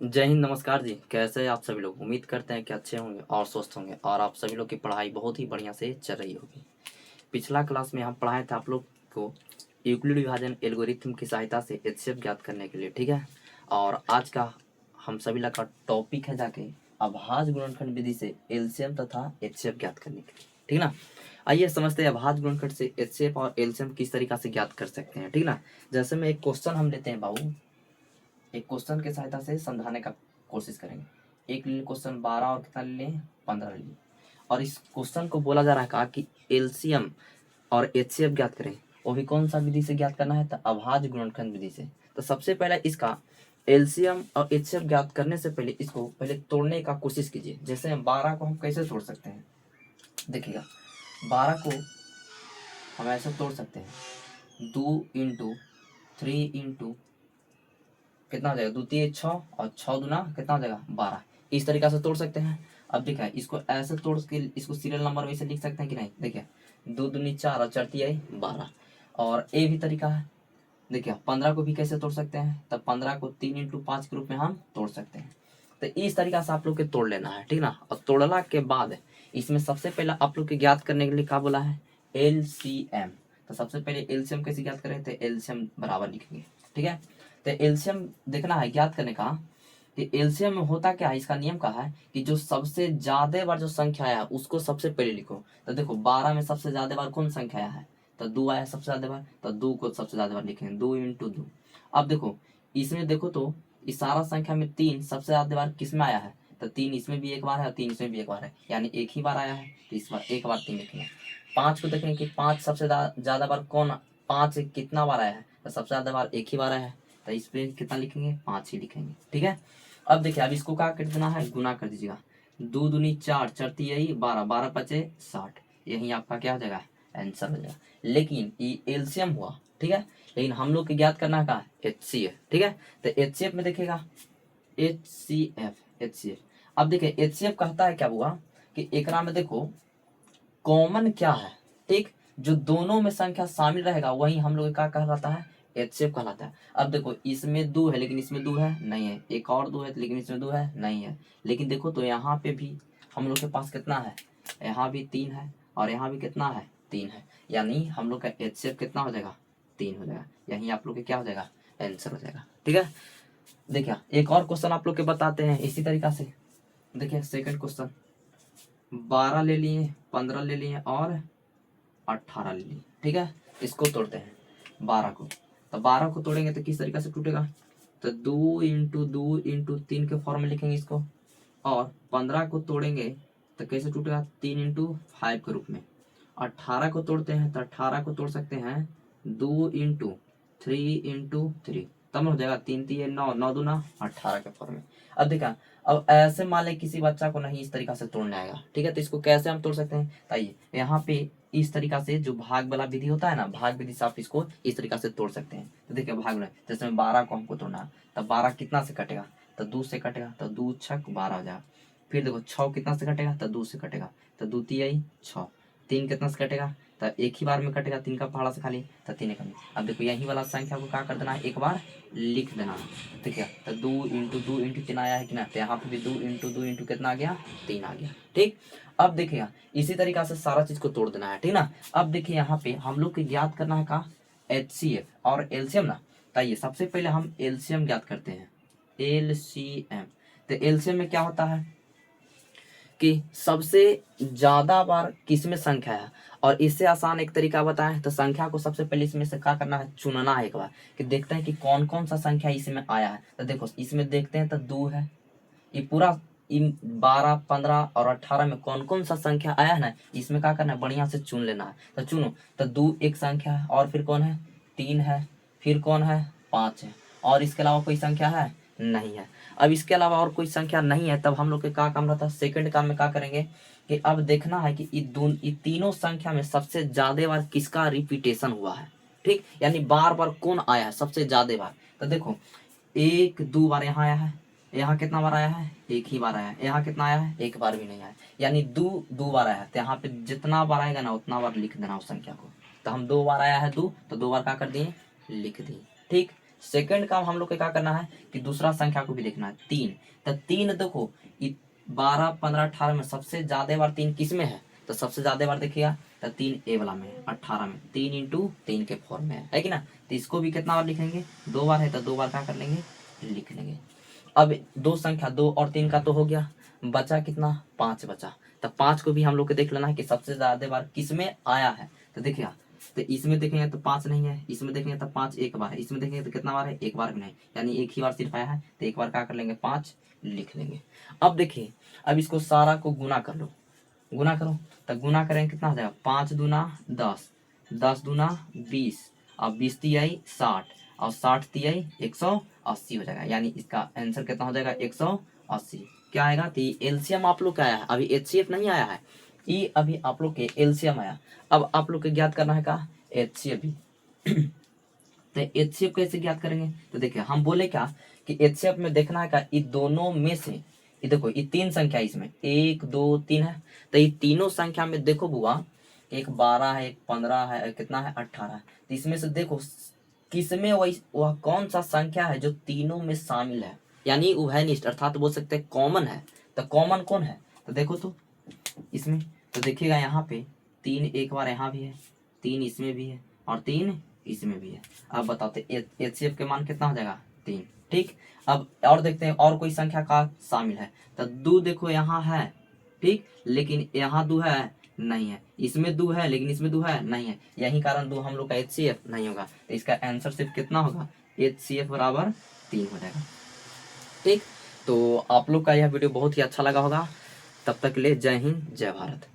जय हिंद, नमस्कार जी। कैसे हैं आप सभी लोग? उम्मीद करते हैं कि अच्छे होंगे और स्वस्थ होंगे और आप सभी लोग की पढ़ाई बहुत ही बढ़िया से चल रही होगी। पिछला क्लास में हम पढ़ाए थे आप लोग को यूक्लिड विभाजन एल्गोरिथम की सहायता से एचसीएफ ज्ञात करने के लिए, ठीक है। और आज का हम सभी लोग का टॉपिक है जाके अभाज्य गुणनखंड विधि से एलसीएम तथा एचसीएफ ज्ञात करने के लिए, ठीक ना। आइए समझते हैं अभाज्य गुणनखंड से एचसीएफ और एलसीएम किस तरीका से ज्ञात कर सकते हैं, ठीक ना। जैसे में एक क्वेश्चन हम लेते हैं बाबू, एक क्वेश्चन की सहायता से समझाने का कोशिश करेंगे। एक ले क्वेश्चन 12 और कितना ले लें 15 ले लें। और इस क्वेश्चन को बोला जा रहा है कहा कि एलसीएम और एचसीएफ ज्ञात करें, वो भी कौन सा विधि से ज्ञात करना है? तो अभाज्य गुणनखंड विधि से। तो सबसे पहले इसका एलसीएम और एचसीएफ ज्ञात करने से पहले इसको पहले तोड़ने का कोशिश कीजिए। जैसे 12 को हम कैसे तोड़ सकते हैं, देखिएगा 12 को हम ऐसे तोड़ सकते हैं 2 इंटू 3 इंटू कितना हो जाएगा, 2 3 6 और 6 दूना कितना हो जाएगा 12। इस तरीका से तोड़ सकते हैं। अब देखिए इसको ऐसे तोड़ के इसको सीरियल नंबर वैसे लिख सकते हैं कि नहीं। देखिए 2 दूनी 4 और 4 तिहाई 12। और ये भी तरीका है। देखिए 15 को भी कैसे तोड़ सकते हैं, तब 15 को 3 इंटू 5 के रूप में हम तोड़ सकते हैं। तो इस तरीका से आप लोग के तोड़ लेना है, ठीक ना। और तोड़ला के बाद इसमें सबसे पहले आप लोग के ज्ञात करने के लिए क्या बोला है, एलसीएम। तो सबसे पहले एलसीएम कैसे ज्ञात करें, तो एलसीएम बराबर लिखेंगे, ठीक है। तो एलसीएम देखना है ज्ञात करने का कि एलसीएम में होता क्या है। इसका नियम का है कि जो सबसे ज्यादा बार जो संख्या आया उसको सबसे पहले लिखो। तो देखो 12 में सबसे ज्यादा बार कौन संख्या आया है, तो 2 आया सबसे ज्यादा बार, तो 2 को सबसे ज्यादा बार लिखेंगे 2 इंटू 2। अब देखो इसमें देखो तो इस सारा संख्या में 3 सबसे ज्यादा बार किस में आया है, तो 3 इसमें भी एक बार है और 3 इसमें भी एक बार है, यानी एक ही बार आया है। तो इस बार एक बार 3 लिखेंगे। 5 को देखेंगे कि 5 सबसे ज्यादा बार कौन, 5 कितना बार आया है, तो सबसे ज्यादा बार एक ही बार आया है। तो इस पे कितना लिखेंगे, 5 ही लिखेंगे, ठीक है। अब देखिए अब इसको क्या कर देना है, गुना कर दीजिएगा। 2 दूनी 4 4 तिहाई 12 12 पचे 60। यही आपका क्या हो जाएगा, आंसर हो जाएगा। लेकिन ये एलसीएम हुआ, ठीक है। लेकिन हम लोग को ज्ञात करना का एचसीएफ, ठीक है। तो एचसीएफ में देखिएगा एचसीएफ। अब देखिए एचसीएफ कहता है क्या हुआ कि एकरा में देखो कॉमन क्या है, ठीक। जो दोनों में संख्या शामिल रहेगा वही हम लोग का कहलाता है एचसीएफ कहलाता है। अब देखो इसमें 2 है लेकिन इसमें 2 है नहीं है, एक और 2 है लेकिन इसमें 2 है नहीं है। लेकिन देखो तो यहाँ पे भी हम लोग के पास कितना है, यहाँ भी 3 है और यहाँ भी कितना है 3 है। यानी हम लोग का एचसीएफ कितना हो जाएगा, 3 हो जाएगा। यही आप लोग के क्या हो जाएगा, आंसर हो जाएगा, ठीक है। देखिए एक और क्वेश्चन आप लोग के बताते हैं इसी तरीका से। देखिए सेकंड क्वेश्चन 12 ले लिए, 15 ले लिए और 18 ले लिए, ठीक है। इसको तोड़ते हैं 12 को। तो 12 को तोड़ेंगे तो किस तरीका से टूटेगा, तो 2 इंटू 2 इंटू 3 के फॉर्म में लिखेंगे इसको। और 15 को तोड़ेंगे तो कैसे टूटेगा, 3 इंटू 5 के रूप में। 18 को तोड़ते हैं तो 18 को तोड़ सकते हैं 2 इंटू 3 इंटू 3, तब हो जाएगा 3 3 9 9 दूना 18 के फॉर्म में। अब देखा, अब ऐसे मान ले किसी बच्चा को नहीं इस तरीका से तोड़ने आएगा, ठीक है। तो इसको कैसे हम तोड़ सकते हैं, आइए यहाँ पे इस तरीका से जो भाग वाला विधि होता है ना, भाग विधि से आप इसको इस तरीका से तोड़ सकते हैं। तो देखिए भाग वाला जैसे 12 को हमको तोड़ना है, तब 12 कितना से कटेगा, तो 2 से कटेगा, तो 2 छक 12 हो जाएगा। फिर देखो 6 कितना से कटेगा, तो 2 से कटेगा, तो 2 तिहाई 6। 3 कितना से कटेगा, तो एक ही बार में कटेगा, 3 का पहाड़ा से खाली, तो 3 एक। अब देखो यही वाला संख्या को क्या कर देना है, एक बार लिख देना है, ठीक है। तो 2 इंटू 2 इंटू 3 आया है कि ना, तो यहाँ पे भी 2 इंटू 2 इंटू कितना आ गया, 3 आ गया, ठीक। अब देखिए इसी तरीका से सारा चीज को तोड़ देना है, ठीक ना। अब देखिए यहाँ पे हम लोग को ज्ञात करना है का एचसीएफ और एलसीएम ना। तो सबसे पहले हम एलसीएम ज्ञात करते हैं, एलसीएम। तो एलसीएम में क्या होता है कि सबसे ज्यादा बार किसमें संख्या है। और इससे आसान एक तरीका बताएं तो संख्या को सबसे पहले इसमें से क्या करना है, चुनना है एक बार, कि देखते हैं कि कौन कौन सा संख्या इसमें आया है। तो देखो इसमें देखते हैं तो 2 है, ये पूरा इन 12 15 और 18 में कौन कौन सा संख्या आया है ना, इसमें क्या करना है, बढ़िया से चुन लेना है। तो चुनो, तो 2 एक संख्या है, और फिर कौन है 3 है, फिर कौन है 5 है, और इसके अलावा कोई संख्या है नहीं है। अब इसके अलावा और कोई संख्या नहीं है, तब हम लोग के क्या काम रहता है, सेकंड काम में क्या करेंगे कि अब देखना है कि ये तीनों संख्या में सबसे ज्यादा बार किसका रिपीटेशन हुआ है, ठीक। यानी बार बार कौन आया है सबसे ज्यादा बार। तो देखो 1 2 बार यहाँ आया है, यहाँ कितना बार आया है, एक ही बार आया है, यहाँ कितना आया है, एक बार भी नहीं आया। यानी 2 बार आया है, तो यहाँ पे जितना बार आएगा ना उतना बार लिख देना उस संख्या को। तो हम 2 बार आया है 2, तो 2 बार क्या कर दिए, लिख दिए, ठीक। सेकंड काम हम लोग को क्या करना है कि दूसरा संख्या को भी देखना है, 3। तो 3 देखो 12, 15, 18 में सबसे ज्यादा बार 3 किस में है, तो सबसे ज्यादा बार देखिएगा तो 3 ए वाला में है, 18 में 3 इंटू 3 के फॉर्म में है कि ना। तो इसको भी कितना बार लिख लेंगे, 2 बार है तो 2 बार क्या कर लेंगे, लिख लेंगे। अब दो संख्या 2 और 3 का तो हो गया, बचा कितना, 5 बचा। तो 5 को भी हम लोग को देख लेना है कि सबसे ज्यादा बार किस में आया है। तो देखिए तो इसमें देखेंगे तो 5 नहीं है, इसमें देखेंगे तो 5 एक बार है, इसमें देखेंगे तो कितना बार है, एक बार भी नहीं, यानी एक ही बार सिर्फ आया है। तो एक बार क्या कर लेंगे, 5 लिख लेंगे। अब देखिए अब इसको सारा को गुना कर लो, गुना करो तो गुना करेंगे कितना हो जाएगा, 5 दूना 10, 10 दूना 20, और 20 तिहाई 60, और 60 तिहाई 180 हो जाएगा। यानी इसका आंसर कितना हो जाएगा, 180। क्या आएगा, तो एलसीएम आप लोग का आया है, अभी एचसीएफ नहीं आया है, ये अभी आप लोग के एलसीएम आया। अब आप लोग को ज्ञात करना है का एचसीएफ भी। तो एचसीएफ कैसे ज्ञात करेंगे, तो देखिए हम बोले क्या कि एचसीएफ में देखना है का ये दोनों में से, ये देखो ये 3 संख्या इसमें 1 2 3 है। तो ये तीनों संख्या में देखो बुआ, एक 12 है, एक 15 है, कितना है 18 है। तो इसमें से देखो किसमें वह कौन सा संख्या है जो तीनों में शामिल है, यानी उभयनिष्ठ अर्थात बोल सकते हैं कॉमन है। तो कॉमन कौन है, तो देखो तो इसमें तो देखिएगा यहाँ पे 3 एक बार यहाँ भी है, 3 इसमें भी है, और 3 इसमें भी है। अब बताते एचसीएफ के मान कितना हो जाएगा, 3। ठीक, अब और देखते हैं और कोई संख्या का शामिल है। तो 2 देखो यहाँ है, ठीक, लेकिन यहाँ 2 है नहीं है, इसमें 2 है लेकिन इसमें 2 है नहीं है, यही कारण 2 हम लोग का एचसीएफ नहीं होगा। तो इसका आंसर सिर्फ कितना होगा, एचसीएफ बराबर 3 हो जाएगा। ठीक, तो आप लोग का यह वीडियो बहुत ही अच्छा लगा होगा। तब तक के लिए जय हिंद जय भारत।